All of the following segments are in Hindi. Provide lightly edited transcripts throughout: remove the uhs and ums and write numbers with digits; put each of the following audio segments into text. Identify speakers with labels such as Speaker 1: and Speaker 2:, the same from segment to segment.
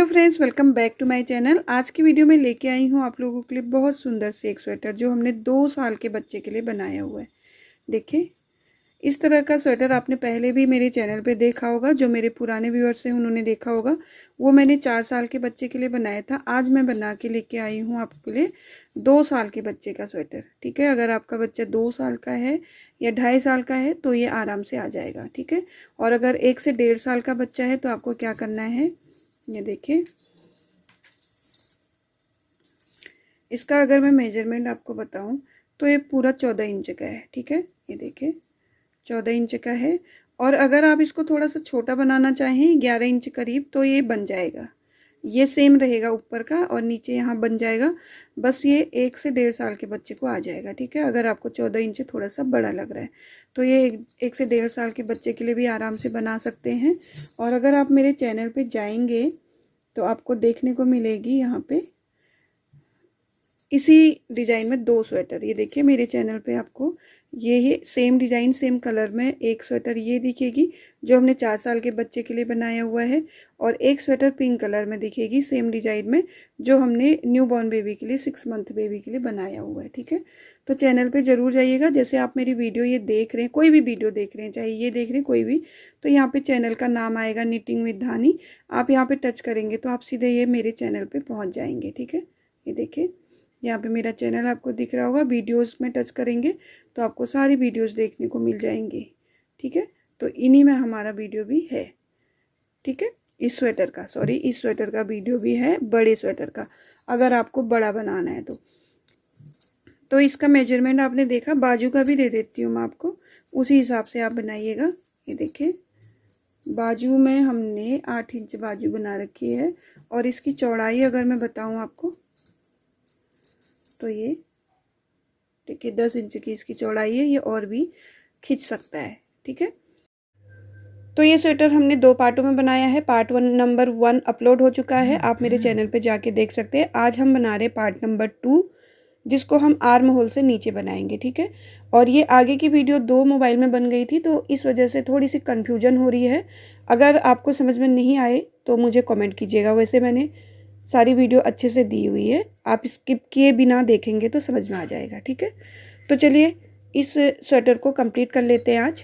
Speaker 1: Friends, welcome back to my channel. आज की वीडियो में लेके आई हूँ आप लोगों के लिए बहुत सुंदर से एक स्वेटर जो हमने 2 साल के बच्चे के लिए बनाया हुआ है। देखिए, इस तरह का स्वेटर आपने पहले भी मेरे चैनल पे देखा होगा। जो मेरे पुराने व्यूअर्स हैं उन्होंने देखा होगा। वो मैंने 4 साल के बच्चे के लिए बनाया था। आज मैं बना के लेके आई हूँ आपके लिए 2 साल के बच्चे का स्वेटर। ठीक है, अगर आपका बच्चा 2 साल का है या 2.5 साल का है तो ये आराम से आ जाएगा। ठीक है, और अगर 1 से 1.5 साल का बच्चा है तो आपको क्या करना है, ये देखिए। इसका अगर मैं मेजरमेंट आपको बताऊं तो ये पूरा 14 इंच का है। ठीक है, ये देखिए 14 इंच का है। और अगर आप इसको थोड़ा सा छोटा बनाना चाहें 11 इंच करीब तो ये बन जाएगा। ये सेम रहेगा ऊपर का और नीचे यहाँ बन जाएगा। बस ये 1 से 1.5 साल के बच्चे को आ जाएगा। ठीक है, अगर आपको 14 इंच थोड़ा सा बड़ा लग रहा है तो ये 1 से 1.5 साल के बच्चे के लिए भी आराम से बना सकते हैं। और अगर आप मेरे चैनल पे जाएंगे तो आपको देखने को मिलेगी यहाँ पे इसी डिजाइन में 2 स्वेटर। ये देखिए मेरे चैनल पे आपको ये सेम डिजाइन सेम कलर में एक स्वेटर ये दिखेगी जो हमने 4 साल के बच्चे के लिए बनाया हुआ है, और एक स्वेटर पिंक कलर में दिखेगी सेम डिजाइन में जो हमने न्यू बॉर्न बेबी के लिए 6 मंथ बेबी के लिए बनाया हुआ है। ठीक है, तो चैनल पे जरूर जाइएगा। जैसे आप मेरी वीडियो ये देख रहे हैं, कोई भी वीडियो देख रहे हैं, चाहे ये देख रहे हैं कोई भी, तो यहाँ पे चैनल का नाम आएगा निटिंग विद धानी। आप यहाँ पे टच करेंगे तो आप सीधे ये मेरे चैनल पे पहुँच जाएंगे। ठीक है, ये देखिए यहाँ पे मेरा चैनल आपको दिख रहा होगा। वीडियोस में टच करेंगे तो आपको सारी वीडियोस देखने को मिल जाएंगी। ठीक है, तो इन्हीं में हमारा वीडियो भी है। ठीक है, इस स्वेटर का वीडियो भी है, बड़े स्वेटर का, अगर आपको बड़ा बनाना है तो इसका मेजरमेंट आपने देखा। बाजू का भी दे देती हूँ मैं आपको, उसी हिसाब से आप बनाइएगा। ये देखिए बाजू में हमने 8 इंच बाजू बना रखी है, और इसकी चौड़ाई अगर मैं बताऊँ आपको तो ये देखिए 10 इंच की इसकी चौड़ाई है। ये और भी खिंच सकता है। ठीक है, तो ये स्वेटर हमने 2 पार्टों में बनाया है। पार्ट 1 नंबर 1 अपलोड हो चुका है, आप मेरे चैनल पे जाके देख सकते हैं। आज हम बना रहे पार्ट नंबर 2 जिसको हम आर्म होल से नीचे बनाएंगे। ठीक है, और ये आगे की वीडियो 2 मोबाइल में बन गई थी तो इस वजह से थोड़ी सी कन्फ्यूजन हो रही है। अगर आपको समझ में नहीं आए तो मुझे कमेंट कीजिएगा। वैसे मैंने सारी वीडियो अच्छे से दी हुई है, आप स्किप किए बिना देखेंगे तो समझ में आ जाएगा। ठीक है, तो चलिए इस स्वेटर को कंप्लीट कर लेते हैं आज।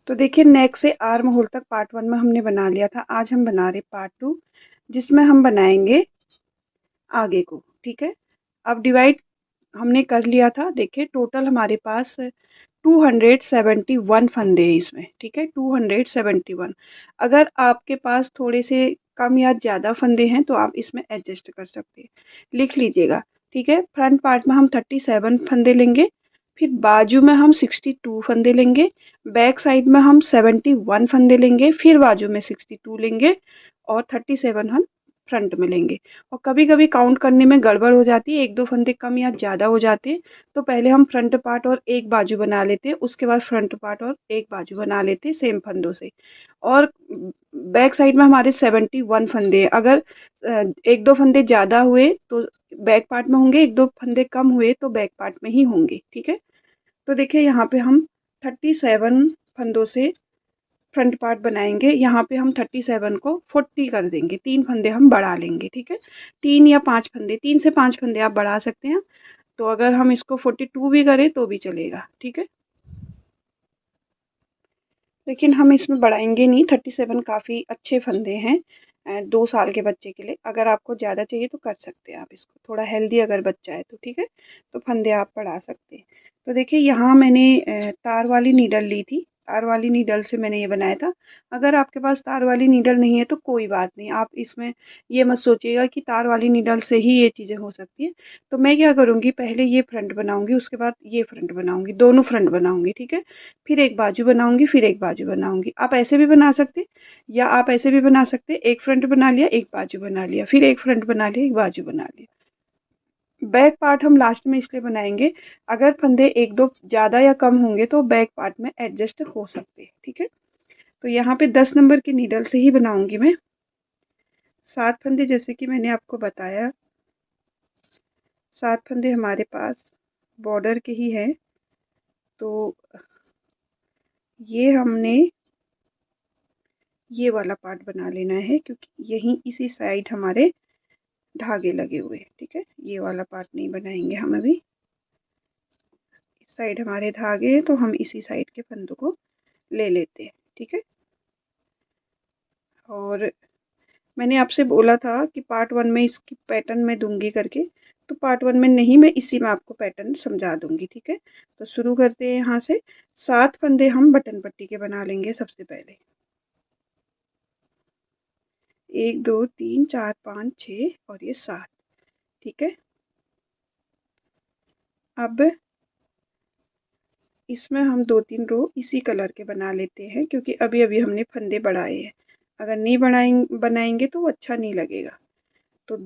Speaker 1: तो देखिए नेक से आर्म होल तक पार्ट 1 में हमने बना लिया था। आज हम बना रहे पार्ट 2 जिसमें हम बनाएंगे आगे को। ठीक है, अब डिवाइड हमने कर लिया था। देखिए टोटल हमारे पास 271 फंदे हैं इसमें। ठीक है, 271। अगर आपके पास थोड़े से कम या ज़्यादा फंदे हैं तो आप इसमें एडजस्ट कर सकते हैं, लिख लीजिएगा। ठीक है, फ्रंट पार्ट में हम 37 फंदे लेंगे, फिर बाजू में हम 62 फंदे लेंगे, बैक साइड में हम 71 फंदे लेंगे, फिर बाजू में 62 लेंगे, और 37 हम फ्रंट में लेंगे। और कभी कभी काउंट करने में गड़बड़ हो जाती है, 1-2 फंदे कम या ज़्यादा हो जाते हैं, तो पहले हम फ्रंट पार्ट और एक बाजू बना लेते हैं, उसके बाद फ्रंट पार्ट और एक बाजू बना लेते हैं सेम फंदों से। और बैक साइड में हमारे 71 फंदे हैं। अगर 1-2 फंदे ज़्यादा हुए तो बैक पार्ट में होंगे, 1-2 फंदे कम हुए तो बैक पार्ट में ही होंगे। ठीक है, तो देखिए यहाँ पे हम 37 फंदों से फ्रंट पार्ट बनाएंगे। यहाँ पे हम 37 को 40 कर देंगे, 3 फंदे हम बढ़ा लेंगे। ठीक है, 3 या 5 फंदे, 3 से 5 फंदे आप बढ़ा सकते हैं। तो अगर हम इसको 42 भी करें तो भी चलेगा। ठीक है, लेकिन हम इसमें बढ़ाएंगे नहीं। 37 काफ़ी अच्छे फंदे हैं 2 साल के बच्चे के लिए। अगर आपको ज़्यादा चाहिए तो कर सकते हैं आप इसको, थोड़ा हेल्दी अगर बच्चा है तो। ठीक है, तो फंदे आप बढ़ा सकते हैं। तो देखिए यहाँ मैंने तार वाली नीडल ली थी, तार वाली नीडल से मैंने ये बनाया था। अगर आपके पास तार वाली नीडल नहीं है तो कोई बात नहीं, आप इसमें ये मत सोचिएगा कि तार वाली नीडल से ही ये चीज़ें हो सकती हैं। तो मैं क्या करूँगी, पहले ये फ्रंट बनाऊँगी, उसके बाद ये फ्रंट बनाऊँगी, दोनों फ्रंट बनाऊँगी। ठीक है, फिर एक बाजू बनाऊंगी, फिर एक बाजू बनाऊंगी। आप ऐसे भी बना सकते, या आप ऐसे भी बना सकते, एक फ्रंट बना लिया, एक बाजू बना लिया, फिर एक फ्रंट बना लिया, एक बाजू बना लिया। बैक पार्ट हम लास्ट में इसलिए बनाएंगे, अगर फंदे 1-2 ज़्यादा या कम होंगे तो बैक पार्ट में एडजस्ट हो सकते हैं। ठीक है, तो यहाँ पे 10 नंबर की नीडल से ही बनाऊंगी मैं 7 फंदे, जैसे कि मैंने आपको बताया 7 फंदे हमारे पास बॉर्डर के ही हैं। तो ये हमने ये वाला पार्ट बना लेना है, क्योंकि यहीं इसी साइड हमारे धागे लगे हुए हैं। ठीक है, ये वाला पार्ट नहीं बनाएंगे हम अभी। इस साइड हमारे धागे हैं तो हम इसी साइड के फंदों को ले लेते हैं। ठीक है, और मैंने आपसे बोला था कि पार्ट 1 में इसकी पैटर्न मैं दूंगी करके, तो पार्ट 1 में नहीं, मैं इसी में आपको पैटर्न समझा दूंगी। ठीक है, तो शुरू करते हैं यहाँ से। 7 फंदे हम बटन पट्टी के बना लेंगे सबसे पहले। 1 2 3 4 5 6 और ये 7। ठीक है, अब इसमें हम 2-3 रो इसी कलर के बना लेते हैं, क्योंकि अभी अभी हमने फंदे बढ़ाए हैं। अगर नहीं बनाएंगे तो वो अच्छा नहीं लगेगा। तो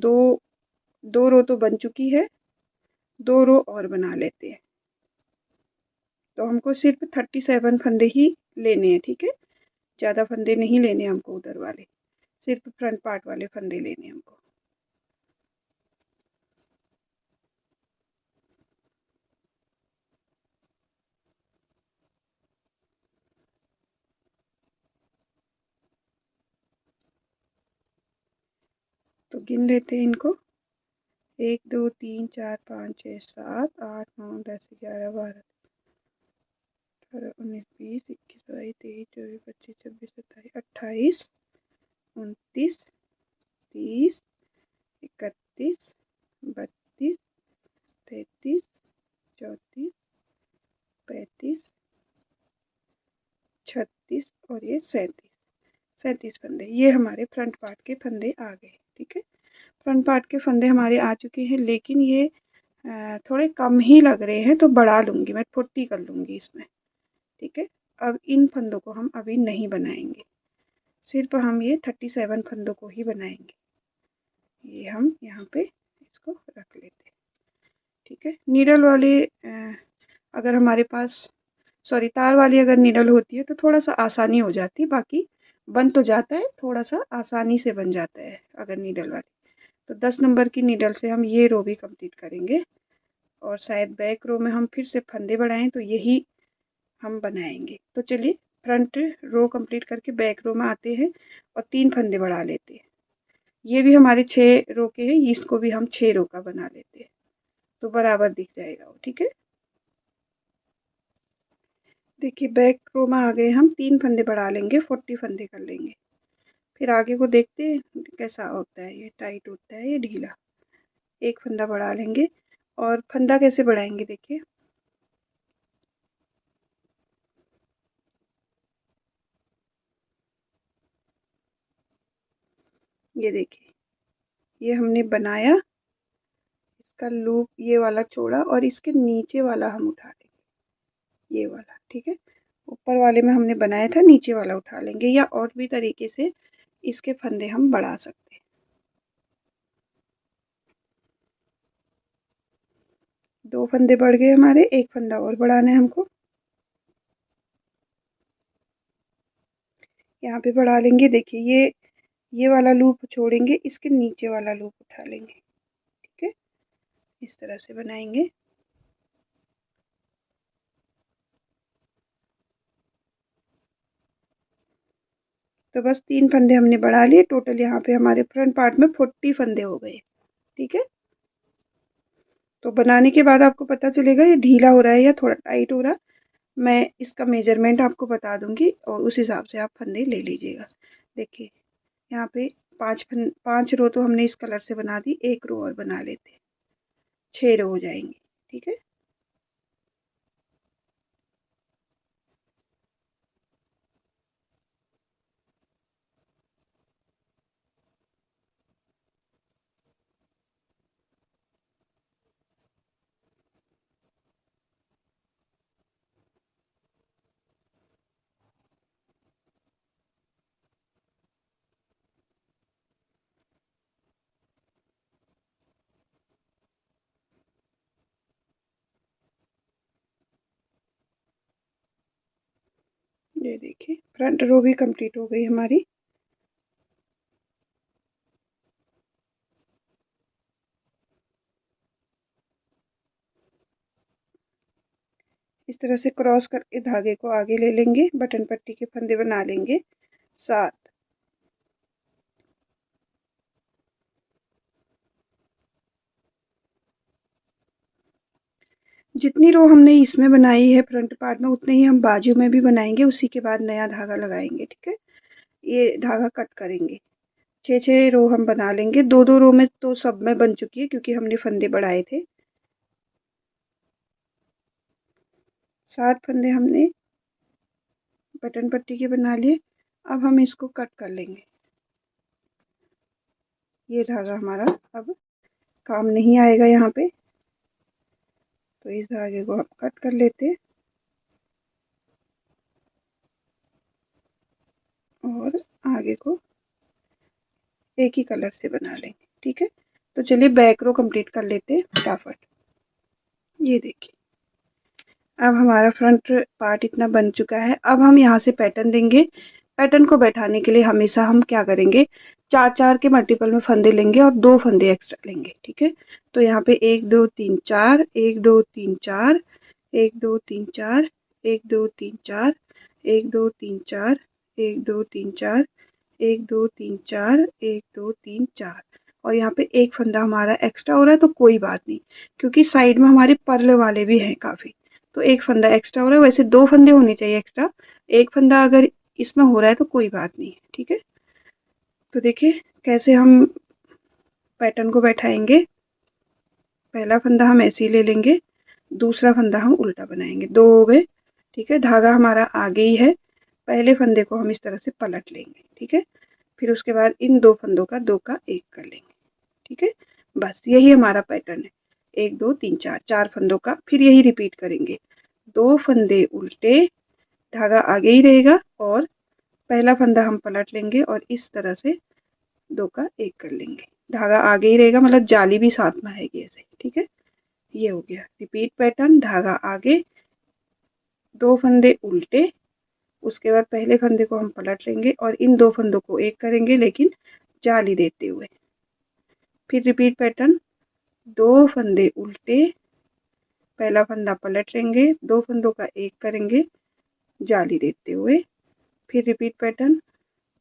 Speaker 1: दो रो तो बन चुकी है, 2 रो और बना लेते हैं। तो हमको सिर्फ 37 फंदे ही लेने हैं। ठीक है, ज़्यादा फंदे नहीं लेने हमको उधर वाले, सिर्फ फ्रंट पार्ट वाले फंदे लेने हमको। तो गिन लेते हैं इनको। 1 2 3 4 5 6 7 8 9 10 11 12 18 19 20 21 22 23 24 25 26 27 28 29 30 31 32 33 34 35 36 और ये 37 फंदे, ये हमारे फ्रंट पार्ट के फंदे आ गए। ठीक है, फ्रंट पार्ट के फंदे हमारे आ चुके हैं, लेकिन ये थोड़े कम ही लग रहे हैं, तो बढ़ा लूँगी मैं, 40 कर लूँगी इसमें। ठीक है, अब इन फंदों को हम अभी नहीं बनाएंगे, सिर्फ हम ये 37 फंदों को ही बनाएंगे। ये हम यहाँ पे इसको रख लेते हैं। ठीक है, नीडल वाले अगर हमारे पास, सॉरी, तार वाली अगर नीडल होती है तो थोड़ा सा आसानी हो जाती है, बाकी बन तो जाता है, थोड़ा सा आसानी से बन जाता है अगर नीडल वाली। तो 10 नंबर की नीडल से हम ये रो भी कंप्लीट करेंगे, और शायद बैक रो में हम फिर से फंदे बढ़ाएं तो यही हम बनाएंगे। तो चलिए, फ्रंट रो कंप्लीट करके बैक रो में आते हैं और 3 फंदे बढ़ा लेते हैं। ये भी हमारे 6 रो के हैं, इसको भी हम 6 रो का बना लेते हैं, तो बराबर दिख जाएगा वो। ठीक है, देखिए बैक रो में आ गए हम, 3 फंदे बढ़ा लेंगे, 40 फंदे कर लेंगे। फिर आगे को देखते हैं कैसा होता है, ये टाइट होता है ये ढीला। एक फंदा बढ़ा लेंगे, और फंदा कैसे बढ़ाएंगे देखिए, ये देखिए, ये हमने बनाया, इसका लूप ये वाला छोड़ा, और इसके नीचे वाला हम उठा लेंगे, ये वाला। ठीक है, ऊपर वाले में हमने बनाया था, नीचे वाला उठा लेंगे, या और भी तरीके से इसके फंदे हम बढ़ा सकते हैं। 2 फंदे बढ़ गए हमारे, एक फंदा और बढ़ाना है हमको, यहाँ पे बढ़ा लेंगे। देखिए ये वाला लूप छोड़ेंगे, इसके नीचे वाला लूप उठा लेंगे। ठीक है, इस तरह से बनाएंगे। तो बस 3 फंदे हमने बढ़ा लिए, टोटल यहाँ पे हमारे फ्रंट पार्ट में 40 फंदे हो गए। ठीक है, तो बनाने के बाद आपको पता चलेगा ये ढीला हो रहा है या थोड़ा टाइट हो रहा है। मैं इसका मेजरमेंट आपको बता दूंगी, और उस हिसाब से आप फंदे ले लीजिएगा। देखिए यहाँ पे 5 रो तो हमने इस कलर से बना दी, एक रो और बना लेते, 6 रो हो जाएंगे। ठीक है, ये देखिए फ्रंट रो भी कंप्लीट हो गई हमारी। इस तरह से क्रॉस करके धागे को आगे ले लेंगे, बटन पट्टी के फंदे बना लेंगे 7। जितनी रो हमने इसमें बनाई है फ्रंट पार्ट में, उतने ही हम बाजू में भी बनाएंगे। उसी के बाद नया धागा लगाएंगे। ठीक है, ये धागा कट करेंगे। 6 रो हम बना लेंगे। 2 रो में तो सब में बन चुकी है क्योंकि हमने फंदे बढ़ाए थे। 7 फंदे हमने बटन पट्टी के बना लिए। अब हम इसको कट कर लेंगे। ये धागा हमारा अब काम नहीं आएगा यहाँ पे, तो इस धागे को हम कट कर लेते और आगे को एक ही कलर से बना लेंगे। ठीक है, तो चलिए बैक रो कंप्लीट कर लेते हैं फटाफट। ये देखिए, अब हमारा फ्रंट पार्ट इतना बन चुका है। अब हम यहाँ से पैटर्न देंगे। पैटर्न को बैठाने के लिए हमेशा हम क्या करेंगे, 4 के मल्टीपल में फंदे लेंगे और 2 फंदे एक्स्ट्रा लेंगे। ठीक है, तो यहाँ पे 1 2 3 4, 1 2 3 4, 1 2 3 4, 1 2 3 4, 1 2 3 4, 1 2 3 4, 1 2 3 4, 1 2 3 4, और यहाँ पे एक फंदा हमारा एक्स्ट्रा हो रहा है तो कोई बात नहीं, क्योंकि साइड में हमारे पर्ल वाले भी हैं काफी, तो एक फंदा एक्स्ट्रा हो रहा है। वैसे 2 फंदे होने चाहिए एक्स्ट्रा, एक फंदा अगर इसमें हो रहा है तो कोई बात नहीं है। ठीक है, तो देखिए कैसे हम पैटर्न को बैठाएंगे। पहला फंदा हम ऐसे ही ले लेंगे, दूसरा फंदा हम उल्टा बनाएंगे। 2 हो गए। ठीक है, धागा हमारा आगे ही है। पहले फंदे को हम इस तरह से पलट लेंगे। ठीक है, फिर उसके बाद इन 2 फंदों का 2 का 1 कर लेंगे। ठीक है, बस यही हमारा पैटर्न है। 1 2 3 4, 4 फंदों का फिर यही रिपीट करेंगे। 2 फंदे उल्टे, धागा आगे ही रहेगा और पहला फंदा हम पलट लेंगे और इस तरह से 2 का 1 कर लेंगे। धागा आगे ही रहेगा, मतलब जाली भी साथ में आएगी ऐसे। ठीक है, ये हो गया रिपीट पैटर्न। धागा आगे, 2 फंदे उल्टे, उसके बाद पहले फंदे को हम पलट लेंगे और इन 2 फंदों को 1 करेंगे लेकिन जाली देते हुए। फिर रिपीट पैटर्न, 2 फंदे उल्टे, पहला फंदा पलट लेंगे, 2 फंदों का 1 करेंगे जाली देते हुए। फिर रिपीट पैटर्न,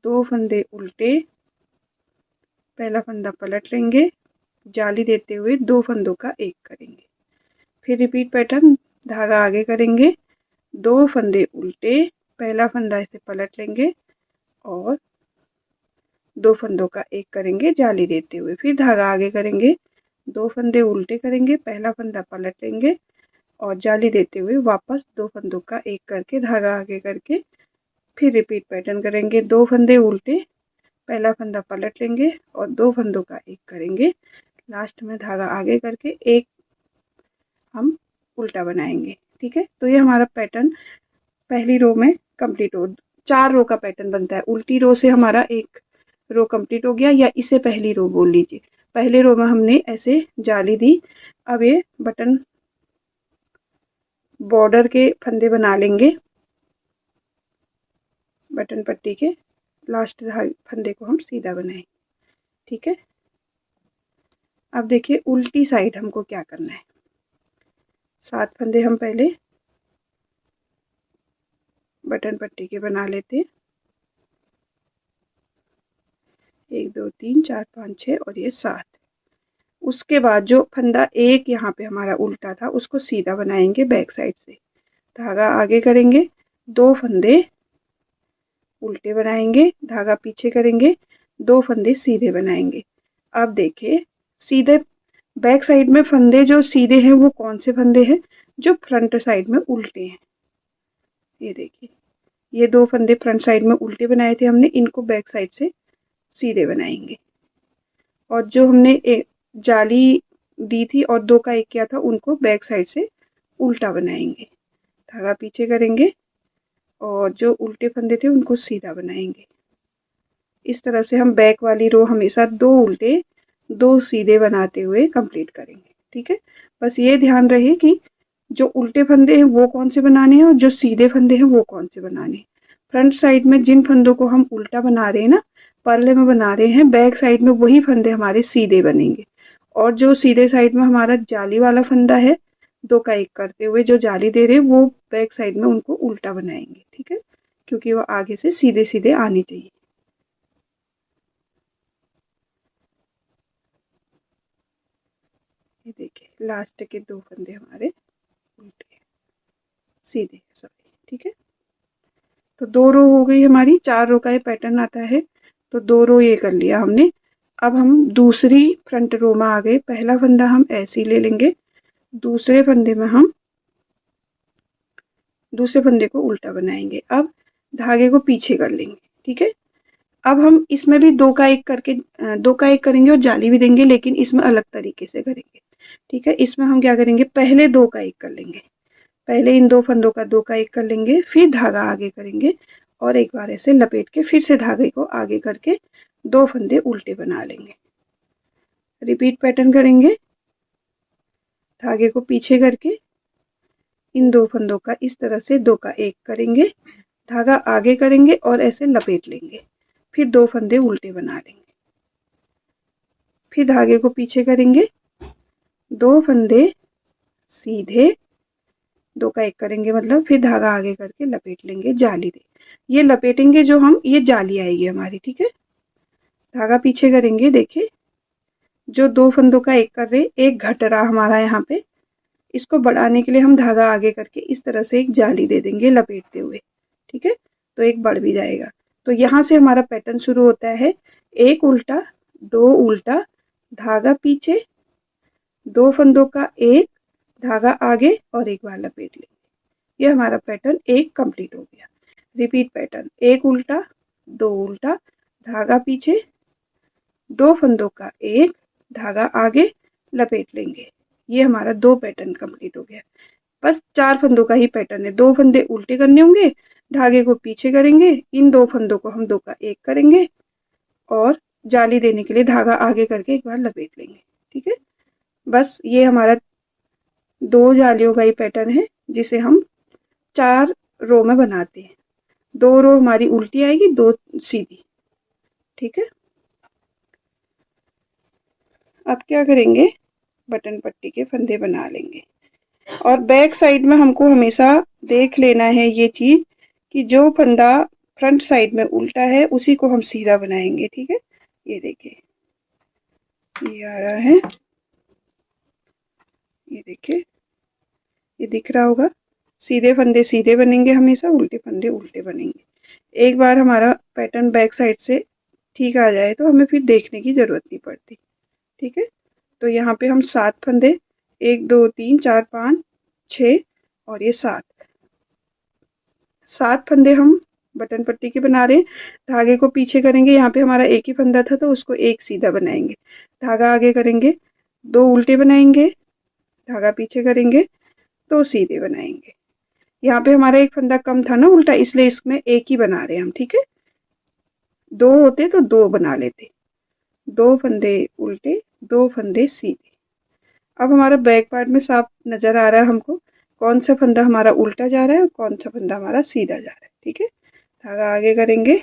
Speaker 1: 2 फंदे उल्टे, पहला फंदा पलट लेंगे जाली देते हुए, 2 फंदों का 1 करेंगे। फिर रिपीट पैटर्न, धागा आगे करेंगे, 2 फंदे उल्टे, पहला फंदा ऐसे पलट लेंगे और 2 फंदों का 1 करेंगे जाली देते हुए। फिर धागा आगे करेंगे, 2 फंदे उल्टे करेंगे, पहला फंदा पलट लेंगे और जाली देते हुए वापस 2 फंदों का 1 करके धागा आगे करके फिर रिपीट पैटर्न करेंगे। 2 फंदे उल्टे, पहला फंदा पलट लेंगे और 2 फंदों का 1 करेंगे। लास्ट में धागा आगे करके एक हम उल्टा बनाएंगे। ठीक है, तो ये हमारा पैटर्न पहली रो में कंप्लीट हो। 4 रो का पैटर्न बनता है। उल्टी रो से हमारा एक रो कंप्लीट हो गया, या इसे पहली रो बोल लीजिए। पहले रो में हमने ऐसे जाली दी। अब ये बटन बॉर्डर के फंदे बना लेंगे। बटन पट्टी के लास्ट फंदे को हम सीधा बनाएंगे। ठीक है, अब देखिए उल्टी साइड हमको क्या करना है। 7 फंदे हम पहले बटन पट्टी के बना लेते। 1 2 3 4 5 6 और ये 7। उसके बाद जो फंदा एक यहाँ पे हमारा उल्टा था उसको सीधा बनाएंगे बैक साइड से। धागा आगे करेंगे, 2 फंदे उल्टे बनाएंगे, धागा पीछे करेंगे, 2 फंदे सीधे बनाएंगे। अब देखिए सीधे बैक साइड में फंदे जो सीधे हैं वो कौन से फंदे हैं, जो फ्रंट साइड में उल्टे हैं। ये देखिए, ये 2 फंदे फ्रंट साइड में उल्टे बनाए थे हमने, इनको बैक साइड से सीधे बनाएंगे। और जो हमने एक जाली दी थी और 2 का 1 किया था उनको बैक साइड से उल्टा बनाएंगे। धागा पीछे करेंगे और जो उल्टे फंदे थे उनको सीधा बनाएंगे। इस तरह से हम बैक वाली रो हमेशा 2 उल्टे 2 सीधे बनाते हुए कंप्लीट करेंगे। ठीक है, बस ये ध्यान रहे कि जो उल्टे फंदे हैं वो कौन से बनाने हैं और जो सीधे फंदे हैं वो कौन से बनाने हैं। फ्रंट साइड में जिन फंदों को हम उल्टा बना रहे हैं ना, परले में बना रहे हैं, बैक साइड में वही फंदे हमारे सीधे बनेंगे। और जो सीधे साइड में हमारा जाली वाला फंदा है, 2 का 1 करते हुए जो जाली दे रहे हैं वो बैक साइड में उनको उल्टा बनाएंगे। ठीक है, क्योंकि वो आगे से सीधे सीधे आनी चाहिए। ये देखिए लास्ट के 2 फंदे हमारे सीधे, सॉरी, ठीक है। तो 2 रो हो गई हमारी, 4 रो का ये पैटर्न आता है, तो 2 रो ये कर लिया हमने। अब हम दूसरी फ्रंट रो में आ गए। पहला फंदा हम ऐसे ही ले लेंगे, दूसरे फंदे में हम दूसरे फंदे को उल्टा बनाएंगे। अब धागे को पीछे कर लेंगे, ठीक है। अब हम इसमें भी 2 का 1 करके 2 का 1 करेंगे और जाली भी देंगे, लेकिन इसमें अलग तरीके से करेंगे, ठीक है। इसमें हम क्या करेंगे, पहले 2 का 1 कर लेंगे, पहले इन 2 फंदों का 2 का 1 कर लेंगे, फिर धागा आगे करेंगे और एक बार ऐसे लपेट के फिर से धागे को आगे करके 2 फंदे उल्टे बना लेंगे। रिपीट पैटर्न करेंगे, धागे को पीछे करके इन 2 फंदों का इस तरह से 2 का 1 करेंगे, धागा आगे करेंगे और ऐसे लपेट लेंगे, फिर 2 फंदे उल्टे बना लेंगे, फिर धागे को पीछे करेंगे, 2 फंदे सीधे, 2 का 1 करेंगे मतलब, फिर धागा आगे करके लपेट लेंगे, जाली दे। ये लपेटेंगे जो हम, ये जाली आएगी हमारी, ठीक है। धागा पीछे करेंगे, देखिए जो 2 फंदों का 1 कर रहे, एक घट रहा हमारा यहाँ पे, इसको बढ़ाने के लिए हम धागा आगे करके इस तरह से एक जाली दे देंगे लपेटते हुए, ठीक है। तो एक बढ़ भी जाएगा। तो यहाँ से हमारा पैटर्न शुरू होता है, 1 उल्टा, 2 उल्टा, धागा पीछे, 2 फंदों का 1, धागा आगे और एक बार लपेट लेंगे। ये हमारा पैटर्न 1 कंप्लीट हो गया। रिपीट पैटर्न, 1 उल्टा, 2 उल्टा, धागा पीछे, 2 फंदों का 1, धागा आगे, लपेट लेंगे। ये हमारा 2 पैटर्न कंप्लीट हो गया। बस 4 फंदों का ही पैटर्न है। 2 फंदे उल्टे करने होंगे, धागे को पीछे करेंगे, इन 2 फंदों को हम 2 का 1 करेंगे और जाली देने के लिए धागा आगे करके एक बार लपेट लेंगे, ठीक है। बस ये हमारा 2 जालियों का ही पैटर्न है, जिसे हम 4 रो में बनाते हैं। 2 रो हमारी उल्टी आएगी, 2 सीधी, ठीक है। अब क्या करेंगे, बटन पट्टी के फंदे बना लेंगे और बैक साइड में हमको हमेशा देख लेना है ये चीज कि जो फंदा फ्रंट साइड में उल्टा है उसी को हम सीधा बनाएंगे, ठीक है। ये देखिए, ये आ रहा है, ये देखिए, ये दिख रहा होगा। सीधे फंदे सीधे बनेंगे हमेशा, उल्टे फंदे उल्टे बनेंगे। एक बार हमारा पैटर्न बैक साइड से ठीक आ जाए तो हमें फिर देखने की जरूरत नहीं पड़ती, ठीक है। तो यहाँ पे हम 7 फंदे, 1 2 3 4 5 6 और ये 7 फंदे हम बटन पट्टी के बना रहे हैं। धागे को पीछे करेंगे, यहाँ पे हमारा एक ही फंदा था तो उसको एक सीधा बनाएंगे, धागा आगे करेंगे, 2 उल्टे बनाएंगे, धागा पीछे करेंगे, 2 सीधे बनाएंगे। यहाँ पे हमारा एक फंदा कम था ना उल्टा, इसलिए इसमें एक ही बना रहे हैं हम, ठीक है। 2 होते तो 2 बना लेते, 2 फंदे उल्टे, 2 फंदे सीधे। अब हमारा बैक पार्ट में साफ नजर आ रहा है हमको कौन सा फंदा हमारा उल्टा जा रहा है और कौन सा फंदा हमारा सीधा जा रहा है, ठीक है। धागा आगे करेंगे,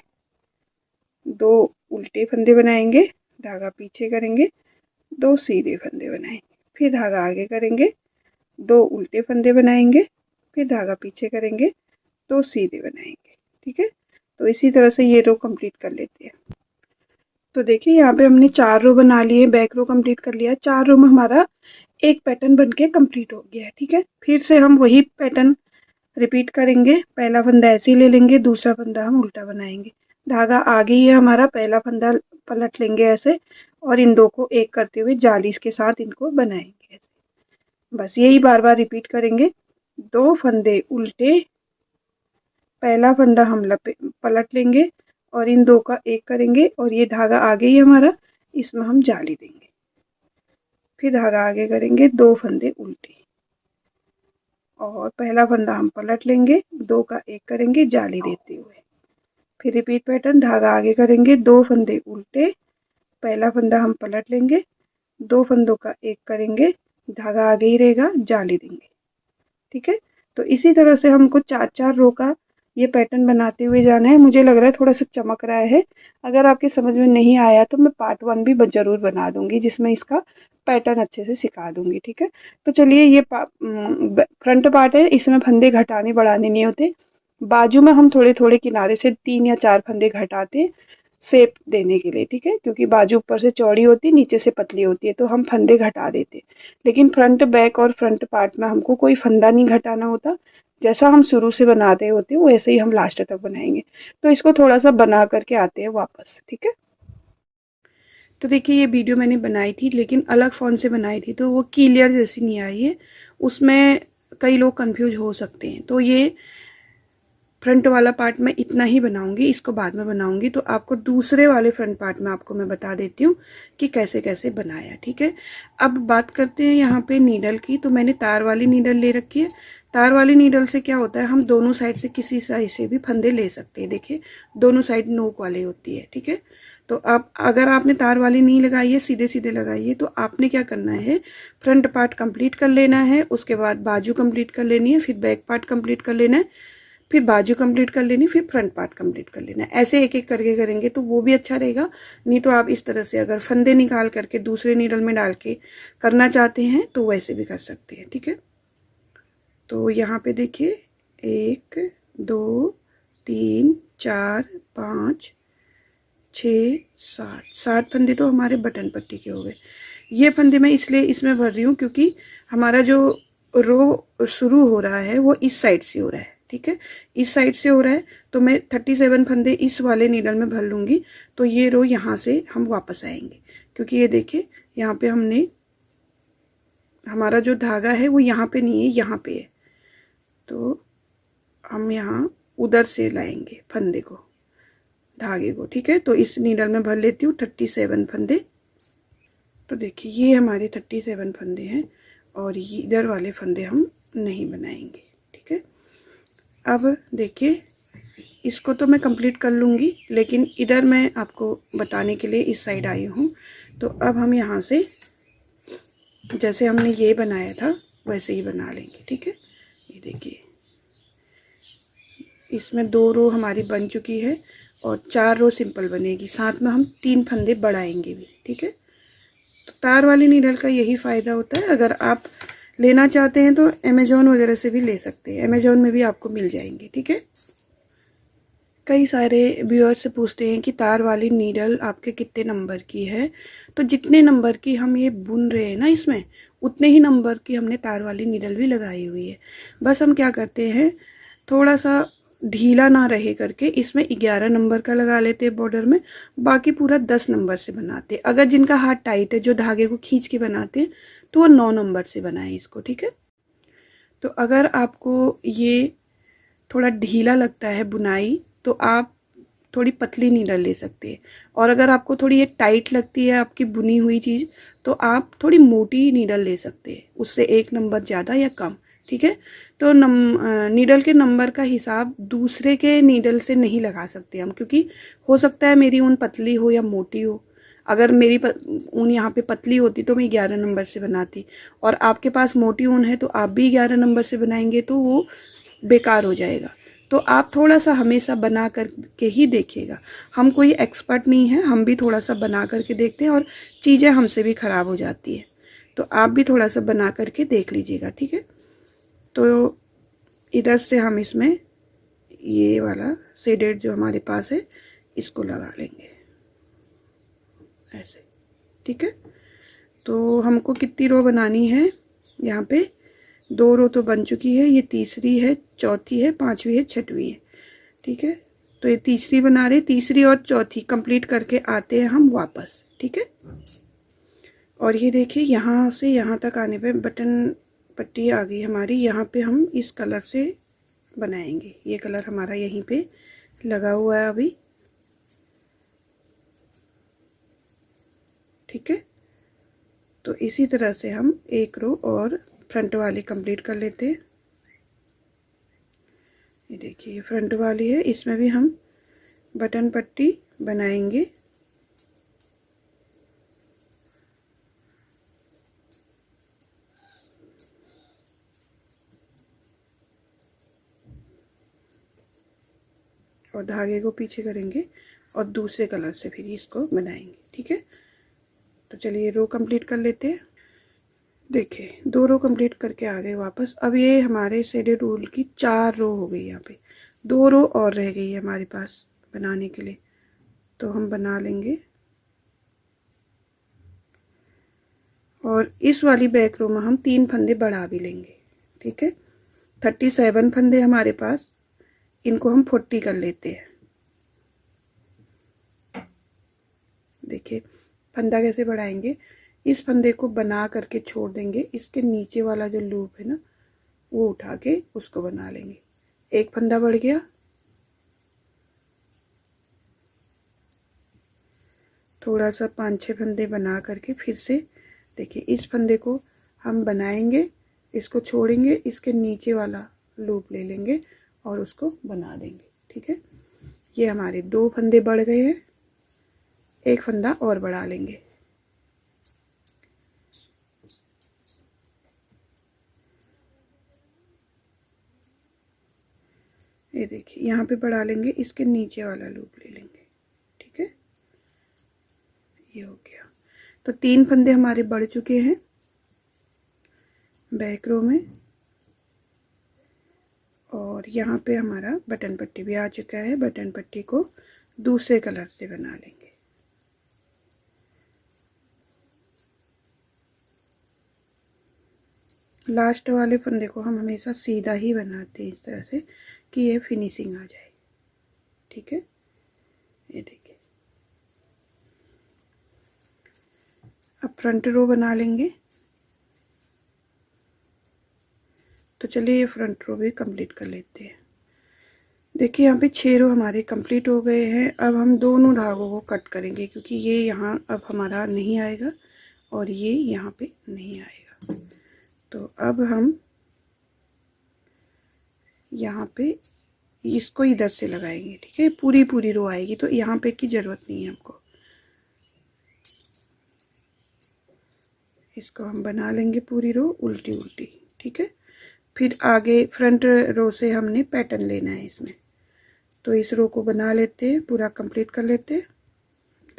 Speaker 1: 2 उल्टे फंदे बनाएंगे, धागा पीछे करेंगे, 2 सीधे फंदे बनाएंगे, फिर धागा आगे करेंगे, 2 उल्टे फंदे बनाएंगे, फिर धागा पीछे करेंगे, 2 सीधे बनाएंगे, ठीक है। तो इसी तरह से ये रो कंप्लीट कर लेते हैं। तो देखिए यहाँ पे हमने 4 रो बना लिए, बैक रो कंप्लीट कर लिया। 4 रो में हमारा एक पैटर्न बनके कंप्लीट हो गया है, ठीक है। फिर से हम वही पैटर्न रिपीट करेंगे। पहला फंदा ऐसे ही ले लेंगे, दूसरा फंदा हम उल्टा बनाएंगे, धागा आगे ही है हमारा, पहला फंदा पलट लेंगे ऐसे और इन 2 को एक करते हुए जाली के साथ इनको बनाएंगे ऐसे। बस यही बार बार रिपीट करेंगे। 2 फंदे उल्टे, पहला फंदा हम पलट लेंगे और इन 2 का 1 करेंगे और ये धागा आगे ही हमारा, इसमें हम जाली देंगे, फिर धागा आगे करेंगे, 2 फंदे उल्टे और पहला फंदा हम पलट लेंगे, 2 का 1 करेंगे जाली देते हुए, फिर रिपीट पैटर्न, धागा आगे करेंगे, 2 फंदे उल्टे, पहला फंदा हम पलट लेंगे, 2 फंदों का 1 करेंगे, धागा आगे ही रहेगा, जाली देंगे, ठीक है। तो इसी तरह से हमको 4-4 रो का ये पैटर्न बनाते हुए जाना है। मुझे लग रहा है थोड़ा सा चमक रहा है। अगर आपके समझ में नहीं आया तो मैं पार्ट 1 भी जरूर बना दूंगी, जिसमें इसका पैटर्न अच्छे से सिखा दूंगी, ठीक है। तो चलिए, ये फ्रंट पार्ट है, इसमें फंदे घटाने बढ़ाने नहीं होते। बाजू में हम थोड़े थोड़े किनारे से 3 या 4 फंदे घटाते शेप देने के लिए, ठीक है, क्योंकि बाजू ऊपर से चौड़ी होती है, नीचे से पतली होती है, तो हम फंदे घटा देते। लेकिन फ्रंट बैक और फ्रंट पार्ट में हमको कोई फंदा नहीं घटाना होता, जैसा हम शुरू से बनाते होते हैं वैसे ही हम लास्ट तक बनाएंगे। तो इसको थोड़ा सा बना करके आते हैं वापस, ठीक है। तो देखिए ये वीडियो मैंने बनाई थी लेकिन अलग फ़ोन से बनाई थी तो वो क्लियर जैसी नहीं आई है, उसमें कई लोग कंफ्यूज हो सकते हैं। तो ये फ्रंट वाला पार्ट मैं इतना ही बनाऊंगी, इसको बाद में बनाऊंगी। तो आपको दूसरे वाले फ्रंट पार्ट में आपको मैं बता देती हूँ कि कैसे कैसे बनाया, ठीक है। अब बात करते हैं यहाँ पे नीडल की। तो मैंने तार वाली नीडल ले रखी है। तार वाली नीडल से क्या होता है, हम दोनों साइड से किसी साइड से भी फंदे ले सकते हैं। देखिए दोनों साइड नोक वाली होती है, ठीक है। तो आप अगर आपने तार वाली नहीं लगाई है, सीधे सीधे लगाई है, तो आपने क्या करना है, फ्रंट पार्ट कंप्लीट कर लेना है, उसके बाद बाजू कंप्लीट कर लेनी है, फिर बैक पार्ट कंप्लीट कर लेना है, फिर बाजू कंप्लीट कर लेनी, फिर फ्रंट पार्ट कंप्लीट कर लेना। ऐसे एक एक करके करेंगे तो वो भी अच्छा रहेगा। नहीं तो आप इस तरह से अगर फंदे निकाल करके दूसरे नीडल में डाल के करना चाहते हैं तो वैसे भी कर सकते हैं, ठीक है। तो यहाँ पे देखिए 1 2 3 4 5 6 7 फंदे तो हमारे बटन पट्टी के हो गए। ये फंदे मैं इसलिए इसमें भर रही हूँ क्योंकि हमारा जो रो शुरू हो रहा है वो इस साइड से हो रहा है, ठीक है। इस साइड से हो रहा है तो मैं 37 फंदे इस वाले नीडल में भर लूँगी। तो ये रो यहाँ से हम वापस आएंगे, क्योंकि ये देखिए यहाँ पे हमने, हमारा जो धागा है वो यहाँ पे नहीं है, यहाँ पे है। तो हम यहाँ उधर से लाएंगे फंदे को, धागे को, ठीक है। तो इस नीडल में भर लेती हूँ 37 फंदे। तो देखिए ये हमारे 37 फंदे हैं और ये इधर वाले फंदे हम नहीं बनाएंगे, ठीक है। अब देखिए इसको तो मैं कंप्लीट कर लूँगी, लेकिन इधर मैं आपको बताने के लिए इस साइड आई हूँ। तो अब हम यहाँ से जैसे हमने ये बनाया था वैसे ही बना लेंगे, ठीक है। ये देखिए इसमें 2 रो हमारी बन चुकी है और 4 रो सिंपल बनेगी, साथ में हम 3 फंदे बढ़ाएंगे भी, ठीक है। तो तार वाली नीडल का यही फ़ायदा होता है। अगर आप लेना चाहते हैं तो अमेज़ॉन वगैरह से भी ले सकते हैं, अमेज़ॉन में भी आपको मिल जाएंगे, ठीक है। कई सारे व्यूअर्स से पूछते हैं कि तार वाली नीडल आपके कितने नंबर की है। तो जितने नंबर की हम ये बुन रहे हैं ना इसमें, उतने ही नंबर की हमने तार वाली नीडल भी लगाई हुई है। बस हम क्या करते हैं, थोड़ा सा ढीला ना रहे करके इसमें 11 नंबर का लगा लेते हैं बॉर्डर में, बाकी पूरा 10 नंबर से बनाते हैं। अगर जिनका हाथ टाइट है, जो धागे को खींच के बनाते हैं, तो वो 9 नंबर से बनाए इसको, ठीक है। तो अगर आपको ये थोड़ा ढीला लगता है बुनाई तो आप थोड़ी पतली नीडल ले सकते हैं, और अगर आपको थोड़ी ये टाइट लगती है आपकी बुनी हुई चीज़ तो आप थोड़ी मोटी नीडल ले सकते हैं, उससे 1 नंबर ज़्यादा या कम, ठीक है। तो नीडल के नंबर का हिसाब दूसरे के नीडल से नहीं लगा सकते हम, क्योंकि हो सकता है मेरी ऊन पतली हो या मोटी हो। अगर मेरी ऊन यहाँ पे पतली होती तो मैं 11 नंबर से बनाती, और आपके पास मोटी ऊन है तो आप भी 11 नंबर से बनाएंगे तो वो बेकार हो जाएगा। तो आप थोड़ा सा हमेशा बना करके ही देखिएगा। हम कोई एक्सपर्ट नहीं है, हम भी थोड़ा सा बना करके देखते हैं और चीज़ें हमसे भी ख़राब हो जाती है। तो आप भी थोड़ा सा बना करके देख लीजिएगा, ठीक है। तो इधर से हम इसमें ये वाला शेडेड जो हमारे पास है इसको लगा लेंगे ऐसे, ठीक है। तो हमको कितनी रो बनानी है, यहाँ पे 2 रो तो बन चुकी है, ये तीसरी है, चौथी है, पांचवी है, छठवीं है, ठीक है। तो ये तीसरी बना रहे, तीसरी और चौथी कंप्लीट करके आते हैं हम वापस, ठीक है। और ये देखिए यहाँ से यहाँ तक आने पे बटन पट्टी आ गई हमारी। यहाँ पे हम इस कलर से बनाएंगे, ये कलर हमारा यहीं पे लगा हुआ है अभी, ठीक है। तो इसी तरह से हम एक रो और फ्रंट वाली कंप्लीट कर लेते हैं। ये देखिए फ्रंट वाली है, इसमें भी हम बटन पट्टी बनाएंगे। और धागे को पीछे करेंगे और दूसरे कलर से फिर इसको बनाएंगे, ठीक है। तो चलिए रो कंप्लीट कर लेते हैं। देखिए 2 रो कंप्लीट करके आ गए वापस। अब ये हमारे शेडेड वूल की 4 रो हो गई, यहाँ पे 2 रो और रह गई है हमारे पास बनाने के लिए, तो हम बना लेंगे। और इस वाली बैक रो में हम 3 फंदे बढ़ा भी लेंगे, ठीक है। 37 फंदे हमारे पास, इनको हम 40 कर लेते हैं। देखिए फंदा कैसे बढ़ाएंगे, इस फंदे को बना करके छोड़ देंगे, इसके नीचे वाला जो लूप है ना वो उठा के उसको बना लेंगे। एक फंदा बढ़ गया, थोड़ा सा 5-6 फंदे बना करके फिर से देखिए इस फंदे को हम बनाएंगे, इसको छोड़ेंगे, इसके नीचे वाला लूप ले लेंगे और उसको बना देंगे। ठीक है, ये हमारे 2 फंदे बढ़ गए हैं, एक फंदा और बढ़ा लेंगे। ये देखिए यहाँ पे बढ़ा लेंगे, इसके नीचे वाला लूप ले लेंगे। ठीक है, ये हो गया। तो 3 फंदे हमारे बढ़ चुके हैं बैक रो में, और यहाँ पे हमारा बटन पट्टी भी आ चुका है। बटन पट्टी को दूसरे कलर से बना लेंगे। लास्ट वाले फंदे को हम हमेशा सीधा ही बनाते हैं इस तरह से कि ये फिनिशिंग आ जाए। ठीक है, ये देखिए अब फ्रंट रो बना लेंगे। तो चलिए ये फ्रंट रो भी कंप्लीट कर लेते हैं। देखिए यहाँ पे 6 रो हमारे कंप्लीट हो गए हैं। अब हम दोनों धागों को कट करेंगे, क्योंकि ये यहाँ अब हमारा नहीं आएगा और ये यहाँ पे नहीं आएगा। तो अब हम यहाँ पे इसको इधर से लगाएंगे। ठीक है, पूरी रो आएगी, तो यहाँ पे की जरूरत नहीं है हमको। इसको हम बना लेंगे पूरी रो उल्टी उल्टी। ठीक है, फिर आगे फ्रंट रो से हमने पैटर्न लेना है इसमें, तो इस रो को बना लेते हैं, पूरा कंप्लीट कर लेते हैं।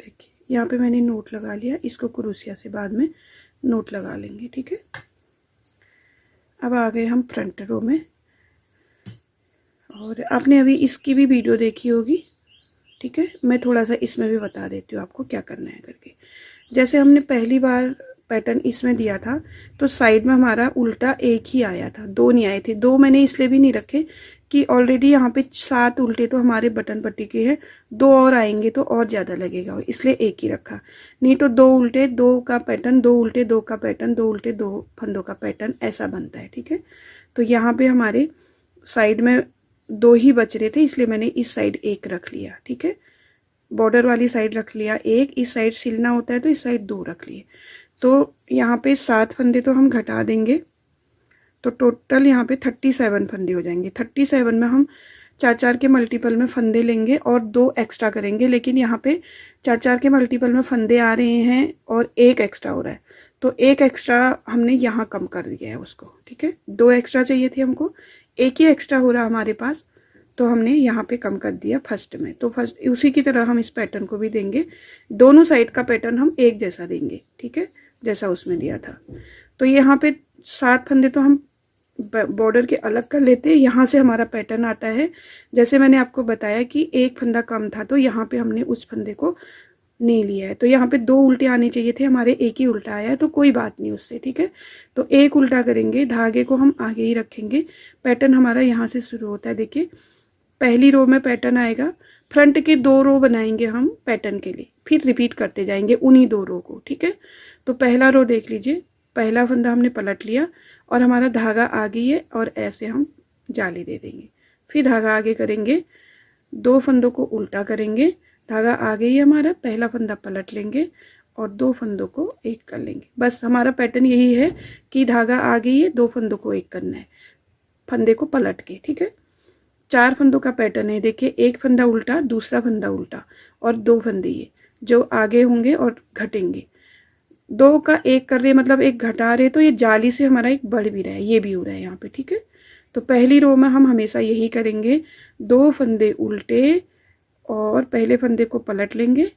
Speaker 1: देखिए यहाँ पे मैंने नोट लगा लिया, इसको क्रोशिया से बाद में नोट लगा लेंगे। ठीक है, अब आ गए हम फ्रंट रो में, और आपने अभी इसकी भी वीडियो देखी होगी। ठीक है, मैं थोड़ा सा इसमें भी बता देती हूँ आपको क्या करना है करके। जैसे हमने पहली बार पैटर्न इसमें दिया था तो साइड में हमारा उल्टा एक ही आया था, 2 नहीं आए थे। 2 मैंने इसलिए भी नहीं रखे कि ऑलरेडी यहाँ पे 7 उल्टे तो हमारे बटन पट्टी के हैं, 2 और आएंगे तो और ज़्यादा लगेगा, इसलिए एक ही रखा। नहीं तो 2 उल्टे 2 का पैटर्न, 2 उल्टे 2 का पैटर्न, 2 उल्टे 2 फंदों का पैटर्न, ऐसा बनता है। ठीक है, तो यहाँ पे हमारे साइड में 2 ही बच रहे थे, इसलिए मैंने इस साइड एक रख लिया। ठीक है, बॉर्डर वाली साइड रख लिया एक, इस साइड सिलना होता है तो इस साइड 2 रख लिए। तो यहाँ पे 7 फंदे तो हम घटा देंगे, तो टोटल यहाँ पे 37 फंदे हो जाएंगे। 37 में हम 4-4 के मल्टीपल में फंदे लेंगे और 2 एक्स्ट्रा करेंगे, लेकिन यहाँ पे 4-4 के मल्टीपल में फंदे आ रहे हैं और 1 एक्स्ट्रा हो रहा है, तो 1 एक्स्ट्रा हमने यहाँ कम कर दिया है उसको। ठीक है, 2 एक्स्ट्रा चाहिए थे हमको, 1 ही एक्स्ट्रा हो रहा हमारे पास, तो हमने यहाँ पे कम कर दिया फर्स्ट में। तो फर्स्ट उसी की तरह हम इस पैटर्न को भी देंगे, दोनों साइड का पैटर्न हम एक जैसा देंगे। ठीक है, जैसा उसमें दिया था। तो यहाँ पे 7 फंदे तो हम बॉर्डर के अलग कर लेते हैं। यहाँ से हमारा पैटर्न आता है, जैसे मैंने आपको बताया कि एक फंदा कम था तो यहाँ पे हमने उस फंदे को नहीं लिया है। तो यहाँ पे 2 उल्टे आने चाहिए थे, हमारे एक ही उल्टा आया है, तो कोई बात नहीं उससे। ठीक है, तो एक उल्टा करेंगे, धागे को हम आगे ही रखेंगे। पैटर्न हमारा यहाँ से शुरू होता है। देखिए पहली रो में पैटर्न आएगा, फ्रंट के 2 रो बनाएंगे हम पैटर्न के लिए, फिर रिपीट करते जाएंगे उन्हीं 2 रो को। ठीक है, तो पहला रो देख लीजिए, पहला फंदा हमने पलट लिया और हमारा धागा आ गई है, और ऐसे हम जाली दे देंगे। फिर धागा आगे करेंगे, 2 फंदों को उल्टा करेंगे, धागा आ गई है हमारा, पहला फंदा पलट लेंगे और 2 फंदों को एक कर लेंगे। बस हमारा पैटर्न यही है कि धागा आ गई है, 2 फंदों को एक करना है, फंदे को पलट के। ठीक है, 4 फंदों का पैटर्न है। देखिए एक फंदा उल्टा, दूसरा फंदा उल्टा, और 2 फंदे ये जो आगे होंगे और घटेंगे। 2 का एक कर रहे मतलब एक घटा रहे, तो ये जाली से हमारा एक बढ़ भी रहा है, ये भी हो रहा है यहाँ पे। ठीक है, तो पहली रो में हम हमेशा यही करेंगे, 2 फंदे उल्टे और पहले फंदे को पलट लेंगे,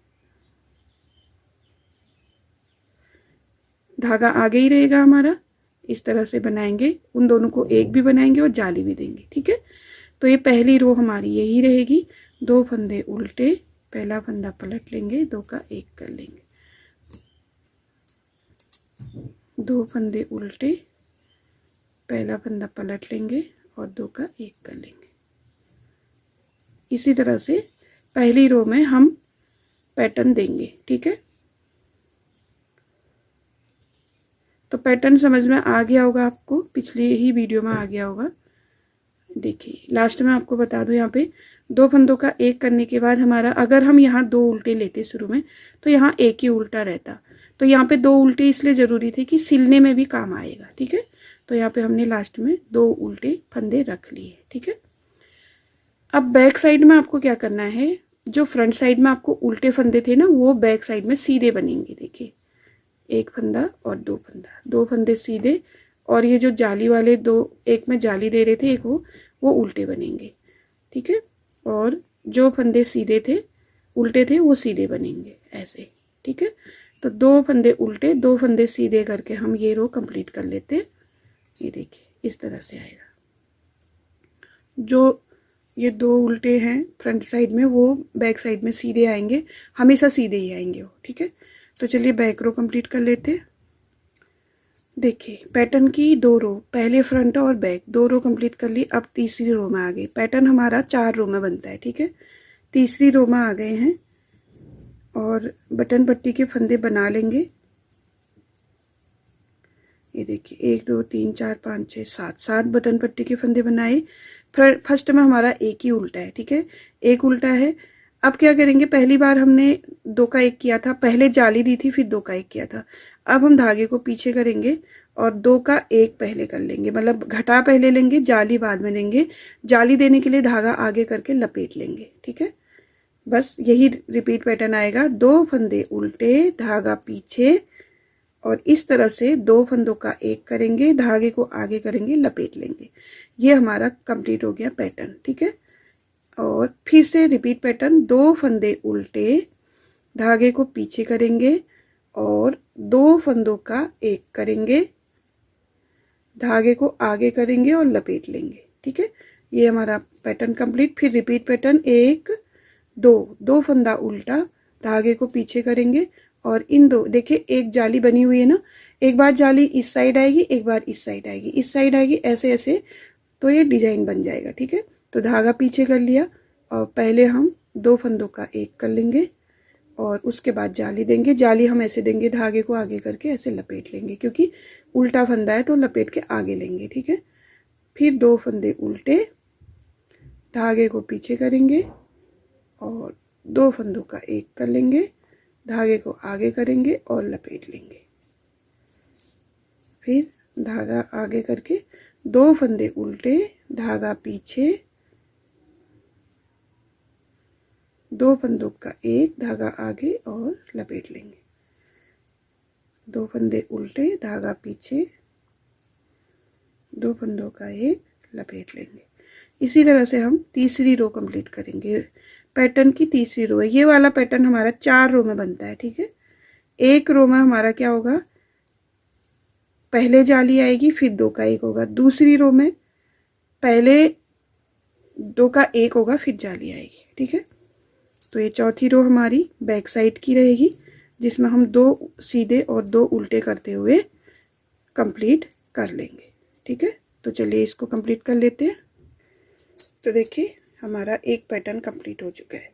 Speaker 1: धागा आगे ही रहेगा हमारा, इस तरह से बनाएंगे, उन दोनों को एक भी बनाएंगे और जाली भी देंगे। ठीक है, तो ये पहली रो हमारी यही रहेगी, 2 फंदे उल्टे, पहला फंदा पलट लेंगे, 2 का एक कर लेंगे, 2 फंदे उल्टे, पहला फंदा पलट लेंगे और 2 का 1 कर लेंगे। इसी तरह से पहली रो में हम पैटर्न देंगे। ठीक है, तो पैटर्न समझ में आ गया होगा आपको, पिछली ही वीडियो में आ गया होगा। देखिए लास्ट में आपको बता दूं, यहाँ पे 2 फंदों का 1 करने के बाद हमारा, अगर हम यहाँ 2 उल्टे लेते शुरू में तो यहाँ एक ही उल्टा रहता, तो यहाँ पे 2 उल्टे इसलिए ज़रूरी थे कि सिलने में भी काम आएगा। ठीक है, तो यहाँ पे हमने लास्ट में 2 उल्टे फंदे रख लिए। ठीक है, अब बैक साइड में आपको क्या करना है, जो फ्रंट साइड में आपको उल्टे फंदे थे ना, वो बैक साइड में सीधे बनेंगे। देखिए 1 फंदा और 2 फंदा, 2 फंदे सीधे, और ये जो जाली वाले 2, एक में जाली दे रहे थे, एक वो उल्टे बनेंगे। ठीक है, और जो फंदे सीधे थे उल्टे थे वो सीधे बनेंगे ऐसे। ठीक है, तो 2 फंदे उल्टे 2 फंदे सीधे करके हम ये रो कंप्लीट कर लेते। ये देखिए इस तरह से आएगा। जो ये 2 उल्टे हैं फ्रंट साइड में, वो बैक साइड में सीधे आएंगे, हमेशा सीधे ही आएंगे वो। ठीक है, तो चलिए बैक रो कंप्लीट कर लेते। देखिए पैटर्न की 2 रो, पहले फ्रंट और बैक 2 रो कंप्लीट कर ली। अब तीसरी रो में आ गए। पैटर्न हमारा 4 रो में बनता है। ठीक है, तीसरी रो में आ गए हैं और बटन पट्टी के फंदे बना लेंगे। ये देखिए 1 2 3 4 5 6 7, 7 बटन पट्टी के फंदे बनाए। फर्स्ट में हमारा एक ही उल्टा है। ठीक है, एक उल्टा है। अब क्या करेंगे, पहली बार हमने 2 का 1 किया था, पहले जाली दी थी, फिर 2 का 1 किया था। अब हम धागे को पीछे करेंगे और 2 का 1 पहले कर लेंगे, मतलब घटा पहले लेंगे, जाली बाद में लेंगे। जाली देने के लिए धागा आगे करके लपेट लेंगे। ठीक है, बस यही रिपीट पैटर्न आएगा। 2 फंदे उल्टे, धागा पीछे, और इस तरह से 2 फंदों का 1 करेंगे, धागे को आगे करेंगे, लपेट लेंगे। ये हमारा कंप्लीट हो गया पैटर्न। ठीक है, और फिर से रिपीट पैटर्न, 2 फंदे उल्टे, धागे को पीछे करेंगे और 2 फंदों का 1 करेंगे, धागे को आगे करेंगे और लपेट लेंगे। ठीक है, ये हमारा पैटर्न कंप्लीट। फिर रिपीट पैटर्न 1 2, 2 फंदा उल्टा, धागे को पीछे करेंगे और इन 2, देखिए एक जाली बनी हुई है ना, एक बार जाली इस साइड आएगी, एक बार इस साइड आएगी, इस साइड आएगी, ऐसे ऐसे, तो ये डिजाइन बन जाएगा। ठीक है, तो धागा पीछे कर लिया और पहले हम 2 फंदों का 1 कर लेंगे और उसके बाद जाली देंगे। जाली हम ऐसे देंगे, धागे को आगे करके ऐसे लपेट लेंगे, क्योंकि उल्टा फंदा है तो लपेट के आगे लेंगे। ठीक है, फिर 2 फंदे उल्टे, धागे को पीछे करेंगे और 2 फंदों का 1 कर लेंगे, धागे को आगे करेंगे और लपेट लेंगे। फिर धागा आगे करके 2 फंदे उल्टे, धागा पीछे, 2 फंदों का 1, धागा आगे और लपेट लेंगे। 2 फंदे उल्टे, धागा पीछे, 2 फंदों का 1, लपेट लेंगे। इसी तरह से हम तीसरी रो कंप्लीट करेंगे। पैटर्न की तीसरी रो है, ये वाला पैटर्न हमारा 4 रो में बनता है। ठीक है, एक रो में हमारा क्या होगा, पहले जाली आएगी, फिर 2 का 1 होगा। दूसरी रो में पहले 2 का 1 होगा, फिर जाली आएगी। ठीक है, तो ये चौथी रो हमारी बैक साइड की रहेगी, जिसमें हम 2 सीधे और 2 उल्टे करते हुए कंप्लीट कर लेंगे। ठीक है, तो चलिए इसको कंप्लीट कर लेते हैं। तो देखिए हमारा एक पैटर्न कंप्लीट हो चुका है।